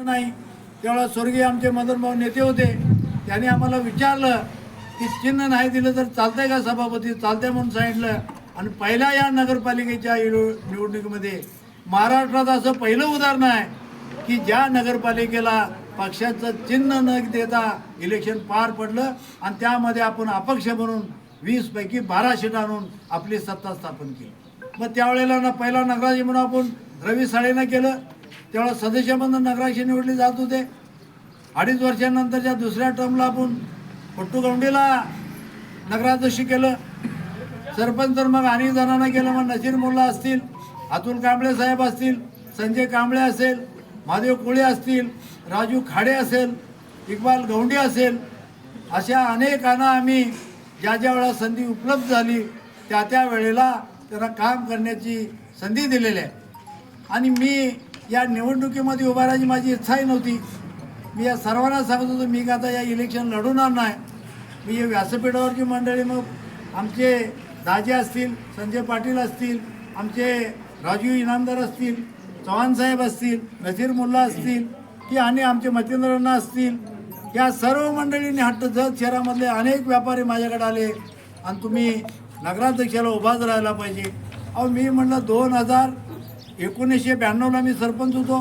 नाही त्यावेळेला स्वर्गीय आमचे मदन भाऊ नेते होते, त्यांनी आम्हाला विचारलं की चिन्ह नाही दिलं तर चालतंय का सभापती? चालतंय म्हणून सांगितलं. आणि पहिल्या या नगरपालिकेच्या निवडणुकीमध्ये महाराष्ट्रात असं पहिलं उदाहरण आहे की ज्या नगरपालिकेला पक्षाचं चिन्ह न देता इलेक्शन पार पडलं आणि त्यामध्ये आपण अपक्ष म्हणून 20 पैकी 12 सीट आणून आपली सत्ता स्थापन केली. मग त्यावेळेला पहिला नगराध्यक्ष म्हणून आपण रवी साळेनं केलं. त्यावेळेला सदस्यामधून नगराध्यक्ष निवडले जात होते. 2.5 वर्षांनंतरच्या दुसऱ्या टर्मला आपण पट्टू गवंडीला नगराध्यक्ष केलं. सरपंच तर मग अनेक जणांना केलं. मग नसीर मोल्ला असतील, अतुल कांबळे साहेब असतील, संजय कांबळे असेल, महादेव कोळे असतील, राजू खाडे असेल, इक्बाल गवंडी असेल, अशा अनेकांना आम्ही ज्या ज्या वेळा संधी उपलब्ध झाली त्या वेळेला त्यांना काम करण्याची संधी दिलेली आहे. आणि मी या निवडणुकीमध्ये उभा राहायची माझी इच्छाही नव्हती. मी या सर्वांना सांगत होतो मी का आता या इलेक्शन लढवणार नाही. मी हे व्यासपीठावरची मंडळी, मग आमचे दाजे असतील, संजय पाटील असतील, आमचे राजू इनामदार असतील, चव्हाण साहेब असतील, नसीर मुल्ला असतील की आणि आमचे मच्छिंद्रअण्णा असतील, या सर्व मंडळींनी हट्ट जत शहरामधले अनेक व्यापारी माझ्याकडे आले आणि तुम्ही नगराध्यक्षाला उभाच राहायला पाहिजे. अहो मी म्हटलं 1992ला मी सरपंच होतो.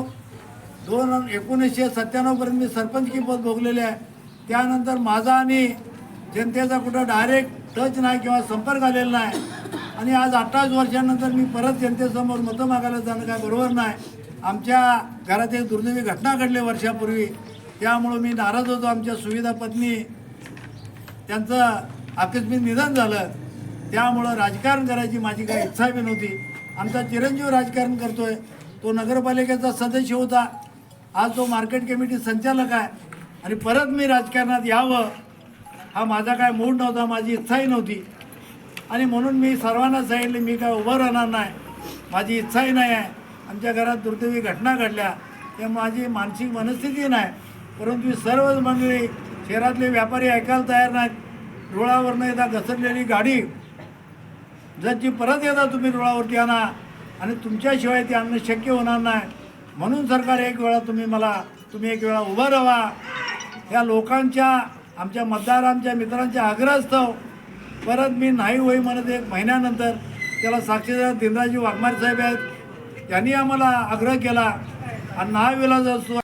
1997पर्यंत मी सरपंचकी पद भोगलेले आहे. त्यानंतर माझा आणि जनतेचा कुठं डायरेक्ट टच नाही किंवा संपर्क आलेला नाही. आणि आज 28 वर्षांनंतर मी परत जनतेसमोर मतं मागायला जाणं काय बरोबर नाही. आमच्या घरात एक दुर्दैवी घटना घडली वर्षापूर्वी, त्यामुळं मी नाराज होतो. आमच्या सुविधा पत्नी त्यांचं आकस्मिक निधन झालं, त्यामुळं राजकारण करायची माझी काही इच्छा बी नव्हती. आमचा चिरंजीव राजकारण करतोय, तो नगरपालिकेचा सदस्य होता, आज तो मार्केट कमिटी संचालक आहे. आणि परत मी राजकारणात यावं हा माझा काय मूड नव्हता, माझी इच्छाही नव्हती. आणि म्हणून मी सर्वांना सांगितले मी काय उभं राहणार नाही, माझी इच्छाही नाही आहे. आमच्या घरात दुर्दैवी घटना घडल्या, त्या माझी मानसिक मनस्थिती नाही. परंतु सर्वच मंडळी शहरातले व्यापारी ऐकायला तयार नाहीत. रुळावरनं येता घसरलेली गाडी जर परत येता तुम्ही रुळावरती आणा आणि तुमच्याशिवाय ते आणणं शक्य होणार नाही. म्हणून सरकार एक वेळा तुम्ही एक वेळा उभं राहा. ह्या लोकांच्या, आमच्या मतदारांच्या मित्रांच्या आग्रहास्तव परत मी नाही होई म्हणत 1 महिन्यानंतर त्याला साक्षीदार दिनराजी वाघमारे साहेब आहेत, त्यांनी आम्हाला आग्रह केला आणि नाविलाज असतो